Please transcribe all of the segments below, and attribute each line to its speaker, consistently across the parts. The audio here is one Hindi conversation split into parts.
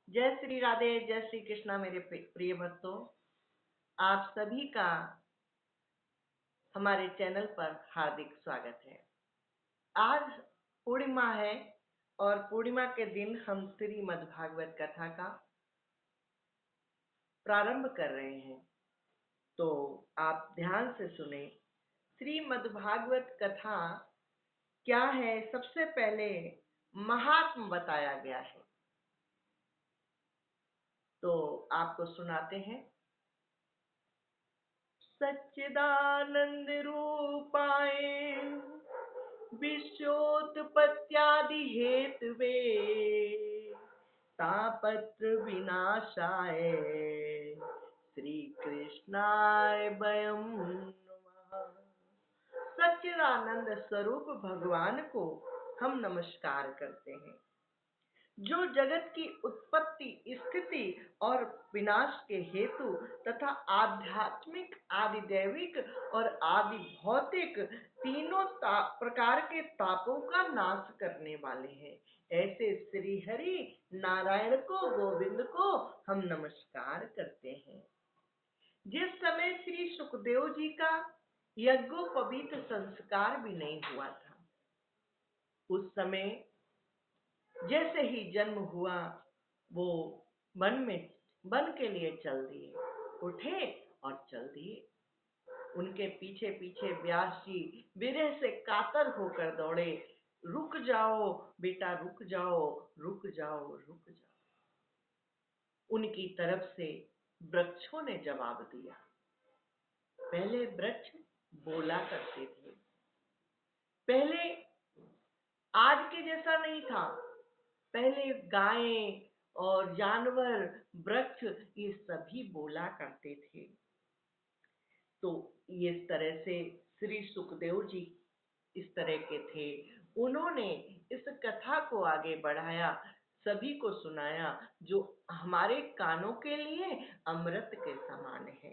Speaker 1: जय श्री राधे, जय श्री कृष्णा मेरे प्रिय भक्तों। आप सभी का हमारे चैनल पर हार्दिक स्वागत है। आज पूर्णिमा है और पूर्णिमा के दिन हम श्रीमद् भागवत कथा का प्रारंभ कर रहे हैं। तो आप ध्यान से सुने। श्रीमद् भागवत कथा क्या है, सबसे पहले महात्म बताया गया है, तो आपको सुनाते हैं। सच्चिदानंद रूपाय विश्वोत्पत्त्यादि हेतवे तापत्र विनाशाय श्री कृष्णाय वयं नमः। सच्चिदानंद स्वरूप भगवान को हम नमस्कार करते हैं, जो जगत की उत्पत्ति, स्थिति और विनाश के हेतु तथा आध्यात्मिक, आदि दैविक और आदि भौतिक तीनों प्रकार के तापों का नाश करने वाले हैं। ऐसे श्री हरि नारायण को, गोविंद को हम नमस्कार करते हैं। जिस समय श्री सुखदेव जी का यज्ञोपवीत संस्कार भी नहीं हुआ था, उस समय जैसे ही जन्म हुआ, वो वन के लिए चल दिए, उठे और चल दिए। उनके पीछे पीछे व्यास जी विरह से कातर होकर दौड़े, रुक जाओ बेटा, रुक जाओ, रुक जाओ, रुक जाओ। उनकी तरफ से वृक्षों ने जवाब दिया। पहले वृक्ष बोला करते थे, पहले आज के जैसा नहीं था। पहले गायें और जानवर, वृक्ष, ये सभी बोला करते थे। तो इस तरह से श्री सुखदेव जी इस तरह के थे। उन्होंने इस कथा को आगे बढ़ाया, सभी को सुनाया, जो हमारे कानों के लिए अमृत के समान है।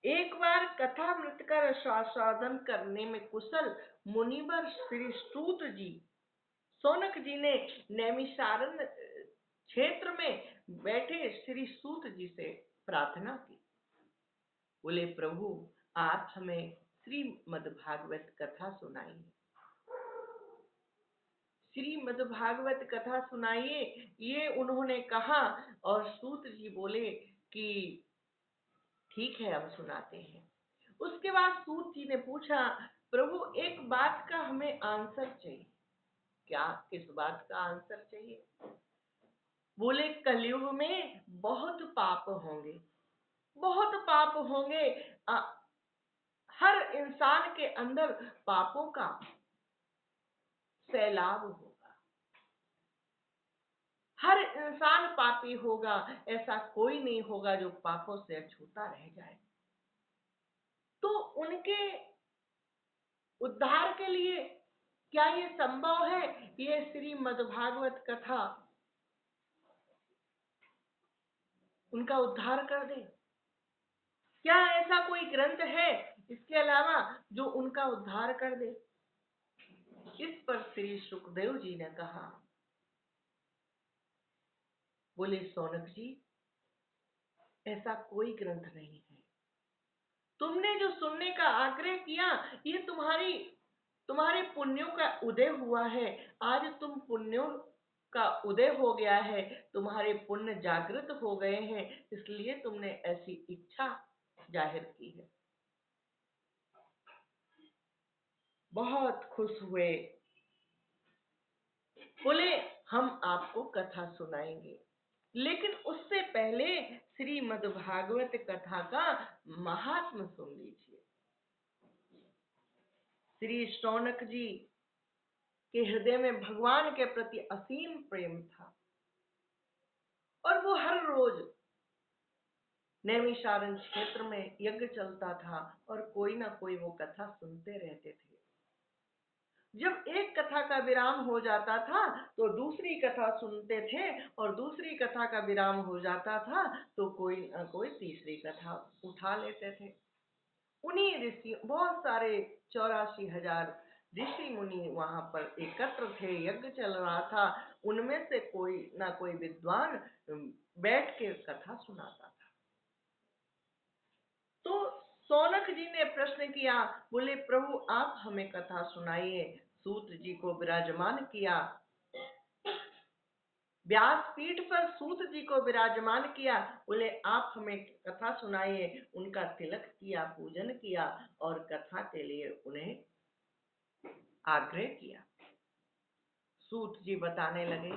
Speaker 1: एक बार कथा मृत का रसास्वादन करने में कुशल मुनिवर श्री सूत जी, सौनक जी ने नैमिषारण्य क्षेत्र में बैठे श्री सूत जी से प्रार्थना की। बोले, प्रभु आप हमें श्रीमद् भागवत कथा सुनाइए, श्रीमद् भागवत कथा सुनाइए। ये उन्होंने कहा और सूत जी बोले कि ठीक है, हम सुनाते हैं। उसके बाद सूत जी ने पूछा, प्रभु एक बात का हमें आंसर चाहिए। क्या, किस बात का आंसर चाहिए? बोले, कलयुग में बहुत पाप होंगे, बहुत पाप होंगे। हर इंसान के अंदर पापों का सैलाब होगा, हर इंसान पापी होगा, ऐसा कोई नहीं होगा जो पापों से अछूता रह जाए। तो उनके उद्धार के लिए क्या ये संभव है? ये श्रीमद् भागवत कथा उनका उद्धार कर दे? क्या ऐसा कोई ग्रंथ है इसके अलावा जो उनका उद्धार कर दे? इस पर श्री सुखदेव जी ने कहा, बोले सौनक जी, ऐसा कोई ग्रंथ नहीं है। तुमने जो सुनने का आग्रह किया, ये तुम्हारे पुण्यों का उदय हुआ है। आज तुम पुण्यों का उदय हो गया है, तुम्हारे पुण्य जागृत हो गए हैं, इसलिए तुमने ऐसी इच्छा जाहिर की है। बहुत खुश हुए, बोले हम आपको कथा सुनाएंगे, लेकिन उससे पहले श्रीमद् भागवत कथा का महात्म सुन लीजिए। श्री शौनक जी के हृदय में भगवान के प्रति असीम प्रेम था और वो हर रोज नैमिषारण्य क्षेत्र में यज्ञ चलता था और कोई ना कोई वो कथा सुनते रहते थे। जब एक कथा का विराम हो जाता था तो दूसरी कथा सुनते थे, और दूसरी कथा का विराम हो जाता था तो कोई ना कोई तीसरी कथा उठा लेते थे। उन्हीं ऋषि, बहुत सारे 84,000 ऋषि मुनि वहां पर एकत्र थे, यज्ञ चल रहा था, उनमें से कोई ना कोई विद्वान बैठ के कथा सुनाता था। तो सौनक जी ने प्रश्न किया, बोले प्रभु आप हमें कथा सुनाइए। सूत जी को विराजमान किया, व्यासपीठ पर सूत जी को विराजमान किया, बोले आप हमें कथा सुनाइए। उनका तिलक किया, पूजन किया और कथा के लिए उन्हें आग्रह किया। सूत जी बताने लगे।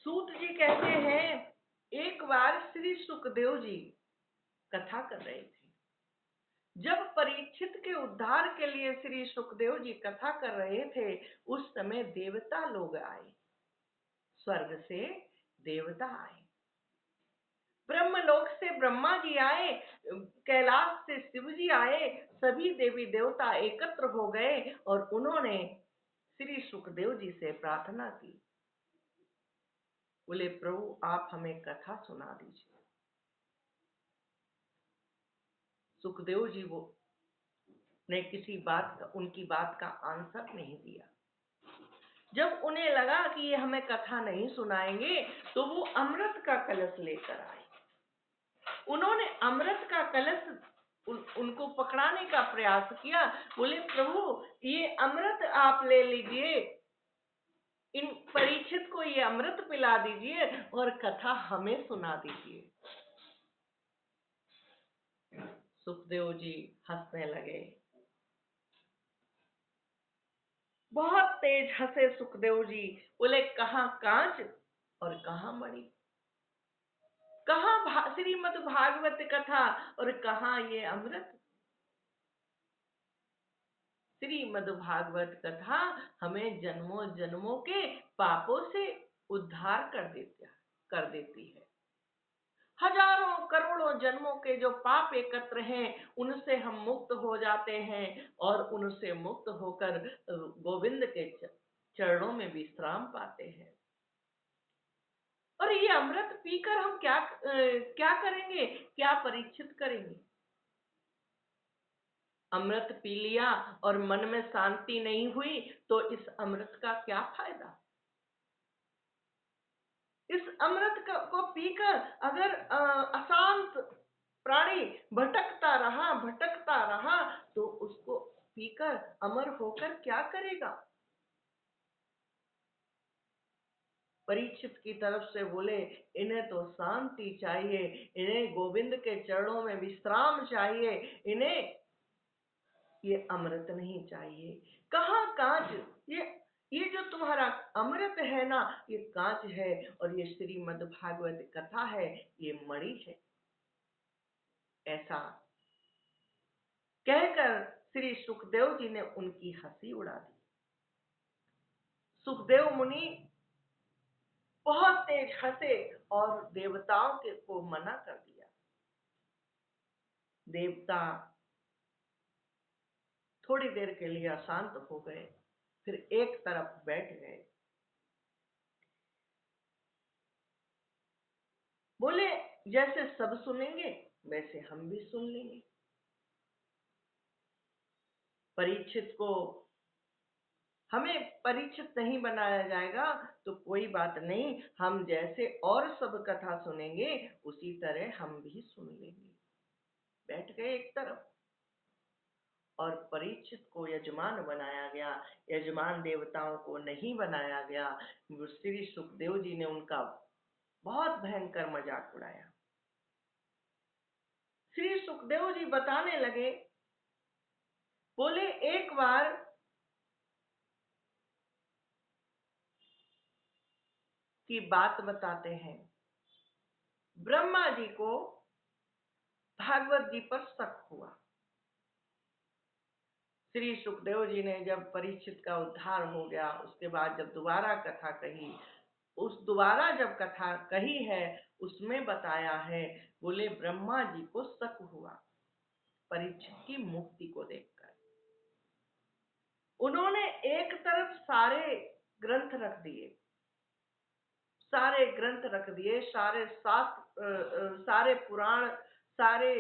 Speaker 1: सूत जी कहते हैं, एक बार श्री सुखदेव जी कथा कर रहे थे। जब परीक्षित के उद्धार के लिए श्री सुखदेव जी कथा कर रहे थे, उस समय देवता लोग आए, स्वर्ग से देवता आए, ब्रह्मलोक से ब्रह्मा जी आए, कैलाश से शिव जी आए, सभी देवी देवता एकत्र हो गए और उन्होंने श्री सुखदेव जी से प्रार्थना की। बोले प्रभु आप हमें कथा सुना दीजिए। सुखदेव जी वो ने किसी बात का, उनकी बात का आंसर नहीं दिया। जब उन्हें लगा कि ये हमें कथा नहीं सुनाएंगे, तो वो अमृत का कलश लेकर आए। उन्होंने अमृत का कलश उनको पकड़ाने का प्रयास किया। बोले प्रभु ये अमृत आप ले लीजिए, इन परीक्षित को ये अमृत पिला दीजिए और कथा हमें सुना दीजिए। सुखदेव जी हंसने लगे, बहुत तेज हंसे सुखदेव जी। बोले कहाँ कांच और कहाँ मणि, कहाँ श्रीमद् भागवत कथा और कहाँ ये अमृत। श्रीमद् भागवत कथा हमें जन्मों जन्मों के पापों से उद्धार कर देती है। हजारों करोड़ों जन्मों के जो पाप एकत्र हैं, उनसे हम मुक्त हो जाते हैं और उनसे मुक्त होकर गोविंद के चरणों में विश्राम पाते हैं। और ये अमृत पीकर हम क्या करेंगे, क्या परीक्षित करेंगे? अमृत पी लिया और मन में शांति नहीं हुई तो इस अमृत का क्या फायदा? इस अमृत को पीकर अगर अशांत प्राणी भटकता रहा तो उसको पीकर अमर होकर क्या करेगा? परीक्षित की तरफ से बोले इन्हें तो शांति चाहिए, इन्हें गोविंद के चरणों में विश्राम चाहिए, इन्हें ये अमृत नहीं चाहिए। कहाँ कांच, ये जो तुम्हारा अमृत है ना, ये कांच है और ये श्रीमद् भागवत कथा है, ये मणि है। ऐसा कहकर श्री सुखदेव जी ने उनकी हंसी उड़ा दी। सुखदेव मुनि बहुत तेज हंसे और देवताओं को मना कर दिया। देवता थोड़ी देर के लिए अशांत हो गए, फिर एक तरफ बैठ गए। बोले जैसे सब सुनेंगे वैसे हम भी सुन लेंगे। परीक्षित को हमें परीक्षित नहीं बनाया जाएगा तो कोई बात नहीं, हम जैसे और सब कथा सुनेंगे उसी तरह हम भी सुन लेंगे। बैठ गए एक तरफ और परीक्षित को यजमान बनाया गया, यजमान देवताओं को नहीं बनाया गया। श्री सुखदेव जी ने उनका बहुत भयंकर मजाक उड़ाया। श्री सुखदेव जी बताने लगे, बोले एक बार की बात बताते हैं। ब्रह्मा जी को भागवत जी पर शक हुआ। श्री सुखदेव जी ने जब परीक्षित का उद्धार हो गया, उसके बाद जब दोबारा कथा कही, उस दोबारा जब कथा कही है उसमें बताया है, बोले ब्रह्मा जी को शक हुआ परीक्षित की मुक्ति को देखकर। उन्होंने एक तरफ सारे ग्रंथ रख दिए, सारे ग्रंथ रख दिए, सारे शास्त्र, सारे पुराण, सारे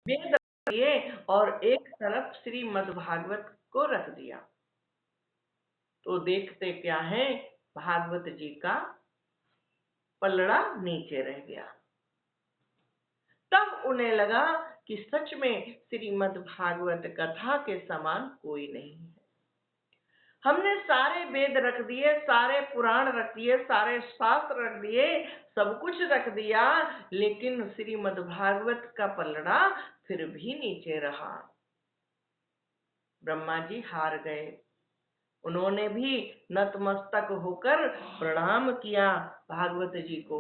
Speaker 1: वेद दिए और एक तरफ श्रीमद् भागवत को रख दिया। तो देखते क्या है, भागवत जी का पलड़ा नीचे रह गया। तब उन्हें लगा कि सच में श्रीमद् भागवत कथा के समान कोई नहीं है। हमने सारे वेद रख दिए, सारे पुराण रख दिए, सारे शास्त्र रख दिए, सब कुछ रख दिया, लेकिन श्रीमद् भागवत का पलड़ा फिर भी नीचे रहा। ब्रह्मा जी हार गए। उन्होंने भी नतमस्तक होकर प्रणाम किया भागवत जी को।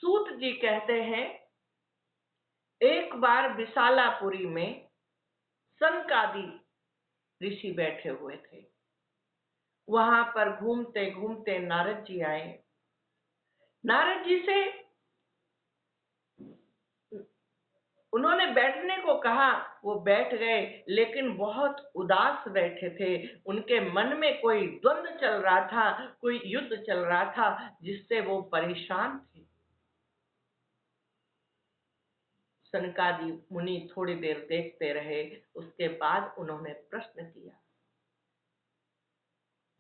Speaker 1: सूत जी कहते हैं, एक बार विशालापुरी में सनकादि ऋषि बैठे हुए थे। वहां पर घूमते घूमते नारद जी आए। नारद जी से उन्होंने बैठने को कहा, वो बैठ गए, लेकिन बहुत उदास बैठे थे। उनके मन में कोई द्वंद्व चल रहा था, कोई युद्ध चल रहा था, जिससे वो परेशान थे। सनकादि मुनि थोड़ी देर देखते रहे, उसके बाद उन्होंने प्रश्न किया।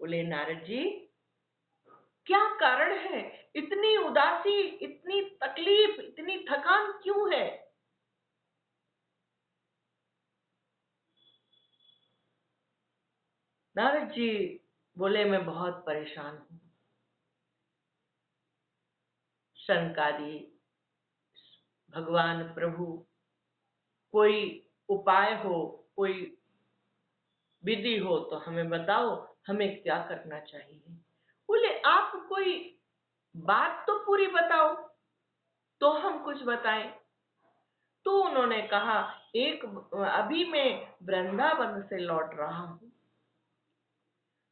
Speaker 1: बोले, नारद जी, क्या कारण है? इतनी उदासी, इतनी तकलीफ, इतनी थकान क्यों है? नारद जी बोले, मैं बहुत परेशान हूं। शंकादि भगवान प्रभु, कोई उपाय हो, कोई विधि हो तो हमें बताओ, हमें क्या करना चाहिए? बोले, आप कोई बात तो पूरी बताओ तो हम कुछ बताएं। तो उन्होंने कहा, एक अभी मैं वृंदावन से लौट रहा हूं।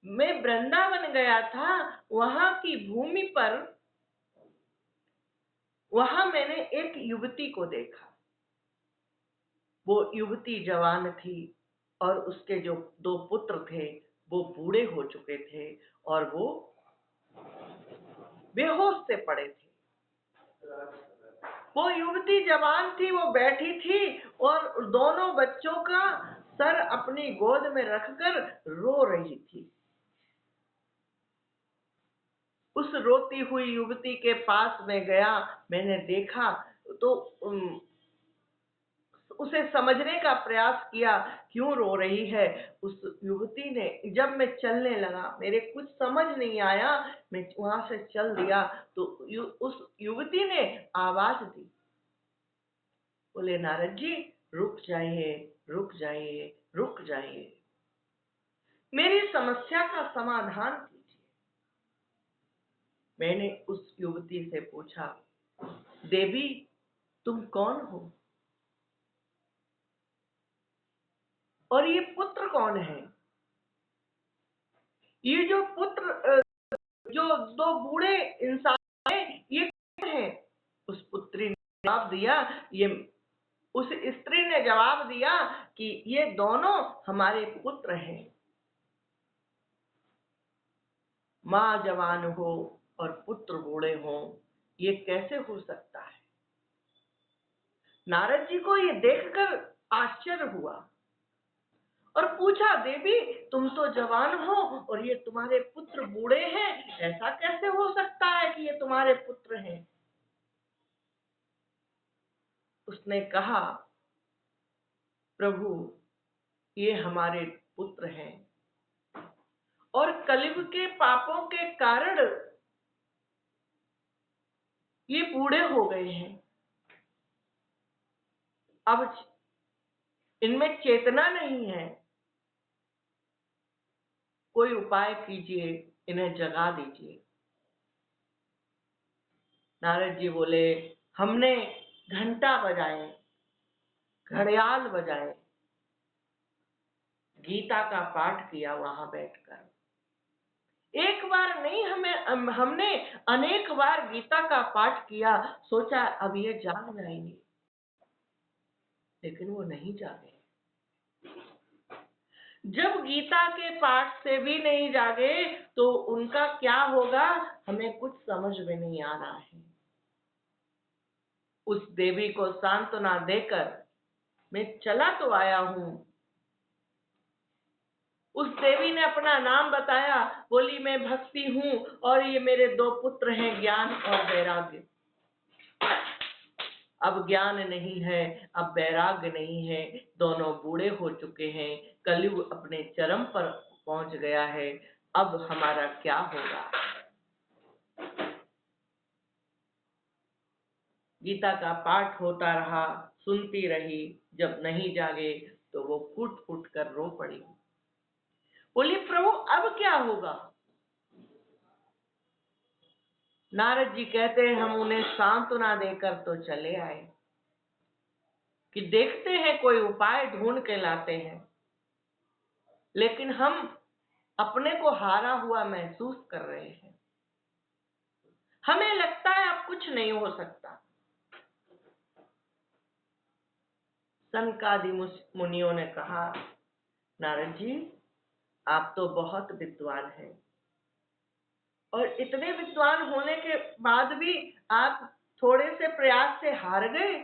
Speaker 1: मैं वृंदावन गया था, वहां की भूमि पर वहां मैंने एक युवती को देखा। वो युवती जवान थी और उसके जो दो पुत्र थे वो बूढ़े हो चुके थे और वो बेहोश से पड़े थे। वो युवती जवान थी, वो बैठी थी और दोनों बच्चों का सर अपनी गोद में रखकर रो रही थी। उस रोती हुई युवती के पास में गया, मैंने देखा तो उसे समझने का प्रयास किया, क्यों रो रही है। उस युवती ने, जब मैं चलने लगा, मेरे कुछ समझ नहीं आया, मैं वहां से चल दिया, तो उस युवती ने आवाज दी। बोले, नारद जी, रुक जाइए, रुक जाइए, रुक जाइए, मेरी समस्या का समाधान कीजिए। मैंने उस युवती से पूछा, देवी, तुम कौन हो और ये पुत्र कौन है? ये जो पुत्र, जो दो बूढ़े इंसान हैं, ये कौन है? उस पुत्री ने जवाब दिया, ये उस स्त्री ने जवाब दिया कि ये दोनों हमारे पुत्र हैं। माँ जवान हो और पुत्र बूढ़े हों, ये कैसे हो सकता है? नारद जी को ये देखकर आश्चर्य हुआ और पूछा, देवी, तुम तो जवान हो और ये तुम्हारे पुत्र बूढ़े हैं, ऐसा कैसे हो सकता है कि ये तुम्हारे पुत्र हैं? उसने कहा, प्रभु, ये हमारे पुत्र हैं और कलयुग के पापों के कारण ये बूढ़े हो गए हैं। अब इनमें चेतना नहीं है, कोई उपाय कीजिए, इन्हें जगा दीजिए। नारद जी बोले, हमने घंटा बजाए, घड़ियाल बजाए, गीता का पाठ किया वहां बैठकर। एक बार नहीं, हमने अनेक बार गीता का पाठ किया, सोचा अब ये जाग जाएंगे, लेकिन वो नहीं जागे। जब गीता के पाठ से भी नहीं जागे तो उनका क्या होगा, हमें कुछ समझ में नहीं आ रहा है। उस देवी को सांत्वना देकर मैं चला तो आया हूं। उस देवी ने अपना नाम बताया, बोली मैं भक्ति हूं और ये मेरे 2 पुत्र हैं, ज्ञान और वैराग्य। अब ज्ञान नहीं है, अब वैराग्य नहीं है, दोनों बूढ़े हो चुके हैं, कलयुग अपने चरम पर पहुंच गया है, अब हमारा क्या होगा। गीता का पाठ होता रहा, सुनती रही, जब नहीं जागे तो वो फूट फूट कर रो पड़ी। बोली प्रभु अब क्या होगा। नारद जी कहते हैं हम उन्हें सांत्वना देकर तो चले आए कि देखते हैं कोई उपाय ढूंढ के लाते हैं, लेकिन हम अपने को हारा हुआ महसूस कर रहे हैं। हमें लगता है अब कुछ नहीं हो सकता। सनकादि मुनियों ने कहा नारद जी आप तो बहुत विद्वान हैं और इतने विद्वान होने के बाद भी आप थोड़े से प्रयास से हार गए।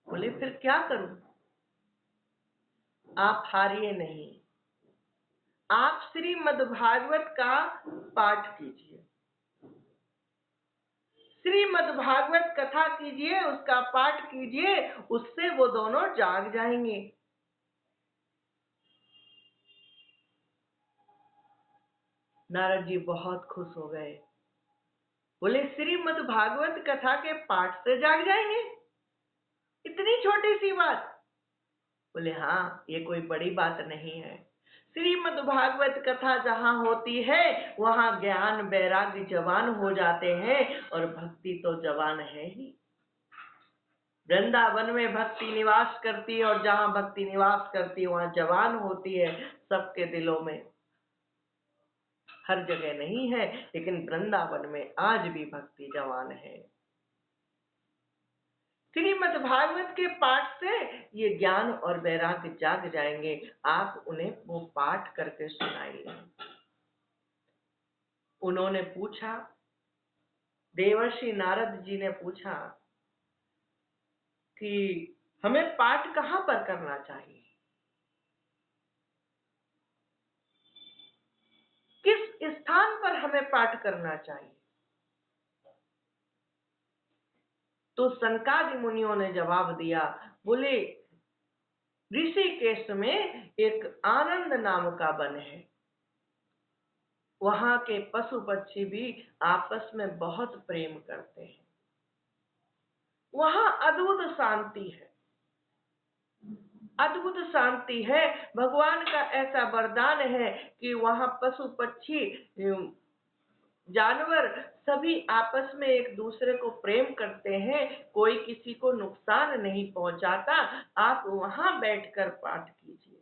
Speaker 1: बोले फिर क्या करूं। आप हारिए नहीं, आप श्रीमद्भागवत का पाठ कीजिए, श्रीमद्भागवत कथा कीजिए, उसका पाठ कीजिए, उससे वो दोनों जाग जाएंगे। नारद जी बहुत खुश हो गए। बोले श्रीमद्भागवत कथा के पाठ से जाग जाएंगे, इतनी छोटी सी बात। बोले हाँ ये कोई बड़ी बात नहीं है। श्रीमद्भागवत कथा जहाँ होती है वहाँ ज्ञान वैराग्य जवान हो जाते हैं और भक्ति तो जवान है ही। वृंदावन में भक्ति निवास करती है और जहाँ भक्ति निवास करती है वहाँ जवान होती है सबके दिलों में। हर जगह नहीं है लेकिन वृंदावन में आज भी भक्ति जवान है। श्रीमद्भागवत के पाठ से ये ज्ञान और वैराग्य जाग जाएंगे। आप उन्हें वो पाठ करके सुनाइए। उन्होंने पूछा, देवर्षि नारद जी ने पूछा कि हमें पाठ कहाँ पर करना चाहिए, किस स्थान पर हमें पाठ करना चाहिए। तो सनकादि मुनियों ने जवाब दिया, बोले ऋषिकेश में एक आनंद नाम का वन है, वहां के पशु पक्षी भी आपस में बहुत प्रेम करते हैं, वहां अद्भुत शांति है, अद्भुत शांति है। भगवान का ऐसा वरदान है कि वहां पशु पक्षी जानवर सभी आपस में एक दूसरे को प्रेम करते हैं, कोई किसी को नुकसान नहीं पहुंचाता। आप वहां बैठकर पाठ कीजिए।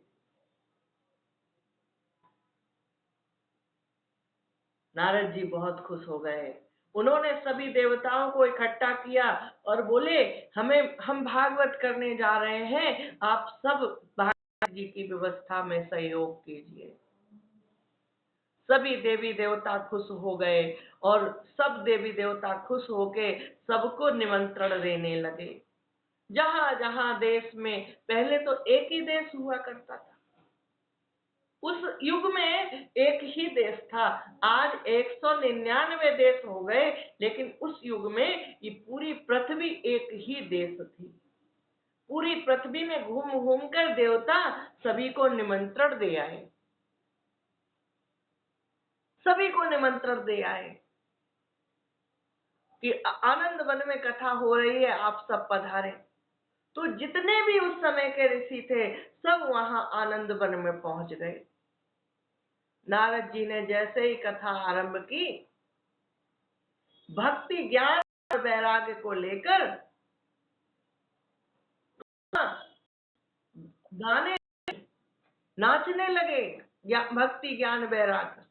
Speaker 1: नारद जी बहुत खुश हो गए। उन्होंने सभी देवताओं को इकट्ठा किया और बोले हम भागवत करने जा रहे हैं, आप सब भागवत जी की व्यवस्था में सहयोग कीजिए। सभी देवी देवता खुश हो गए और सब देवी देवता खुश होके सबको निमंत्रण देने लगे। जहां जहां देश में, पहले तो एक ही देश हुआ करता था, उस युग में एक ही देश था। आज 199 देश हो गए, लेकिन उस युग में ये पूरी पृथ्वी एक ही देश थी। पूरी पृथ्वी में घूम घूम कर देवता सभी को निमंत्रण दे आए, सभी को निमंत्रण दे आए कि आनंद वन में कथा हो रही है, आप सब पधारें। तो जितने भी उस समय के ऋषि थे सब वहां आनंद वन में पहुंच गए। नारद जी ने जैसे ही कथा आरंभ की, भक्ति ज्ञान और वैराग्य को लेकर गाने नाचने लगे, भक्ति ज्ञान वैराग्य।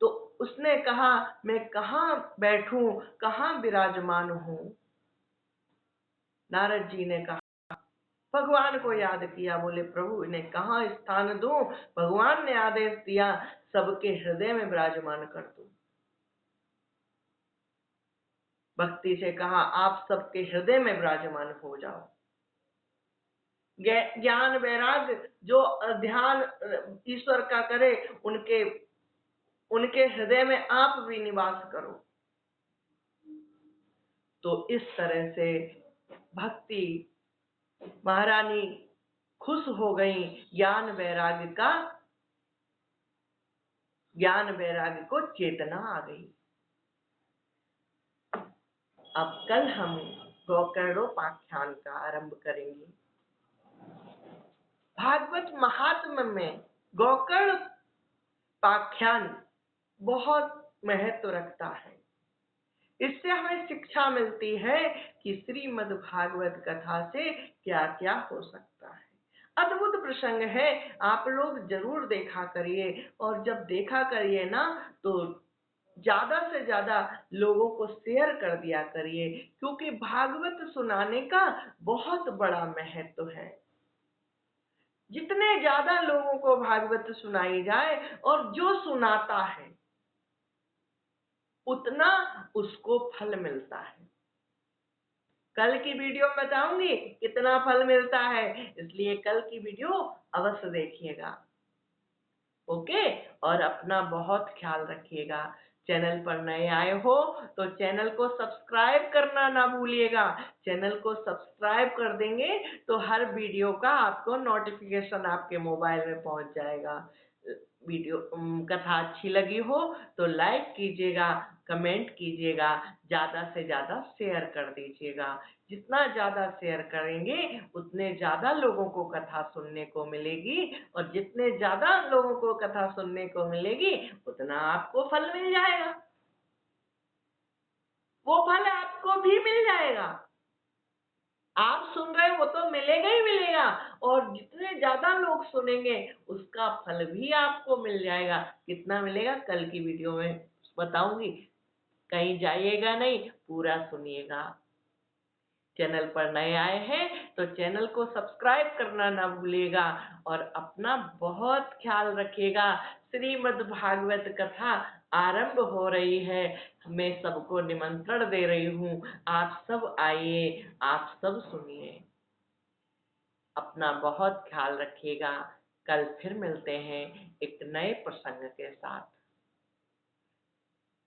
Speaker 1: तो उसने कहा मैं कहाँ बैठूं, कहाँ विराजमान हूं। नारद जी ने कहा, भगवान को याद किया, बोले प्रभु इन्हें कहाँ स्थान दूं। भगवान ने आदेश दिया सबके हृदय में विराजमान कर दूं। भक्ति से कहा आप सबके हृदय में विराजमान हो जाओ। ज्ञान वैराग्य जो ध्यान ईश्वर का करे, उनके उनके हृदय में आप भी निवास करो। तो इस तरह से भक्ति महारानी खुश हो गई, ज्ञान वैराग्य को चेतना आ गई। अब कल हम गोकर्णोपाख्यान का आरंभ करेंगे। भागवत महात्म्य में गोकर्णोपाख्यान बहुत महत्व रखता है। इससे हमें शिक्षा मिलती है कि श्रीमद् भागवत कथा से क्या क्या हो सकता है। अद्भुत प्रसंग है, आप लोग जरूर देखा करिए, और जब देखा करिए ना तो ज्यादा से ज्यादा लोगों को शेयर कर दिया करिए, क्योंकि भागवत सुनाने का बहुत बड़ा महत्व है। जितने ज्यादा लोगों को भागवत सुनाई जाए और जो सुनाता है उतना उसको फल मिलता है। कल की वीडियो में बताऊंगी कितना फल मिलता है, इसलिए कल की वीडियो अवश्य देखिएगा। ओके, और अपना बहुत ख्याल रखिएगा। चैनल पर नए आए हो तो चैनल को सब्सक्राइब करना ना भूलिएगा। चैनल को सब्सक्राइब कर देंगे तो हर वीडियो का आपको नोटिफिकेशन आपके मोबाइल में पहुंच जाएगा। वीडियो कथा अच्छी लगी हो तो लाइक कीजिएगा, कमेंट कीजिएगा, ज्यादा से ज्यादा शेयर कर दीजिएगा। जितना ज्यादा शेयर करेंगे उतने ज्यादा लोगों को कथा सुनने को मिलेगी, और जितने ज्यादा लोगों को कथा सुनने को मिलेगी उतना आपको फल मिल जाएगा। वो फल आपको भी मिल जाएगा। आप सुन रहे हो वो तो मिलेगा ही मिलेगा, और जितने ज्यादा लोग सुनेंगे उसका फल भी आपको मिल जाएगा। कितना मिलेगा कल की वीडियो में बताऊंगी, कहीं जाइएगा नहीं, पूरा सुनिएगा। चैनल पर नए आए हैं तो चैनल को सब्सक्राइब करना ना भूलिएगा, और अपना बहुत ख्याल रखिएगा। श्रीमद् भागवत कथा आरंभ हो रही है, मैं सबको निमंत्रण दे रही हूँ, आप सब आइए, आप सब सुनिए। अपना बहुत ख्याल रखिएगा। कल फिर मिलते हैं एक नए प्रसंग के साथ।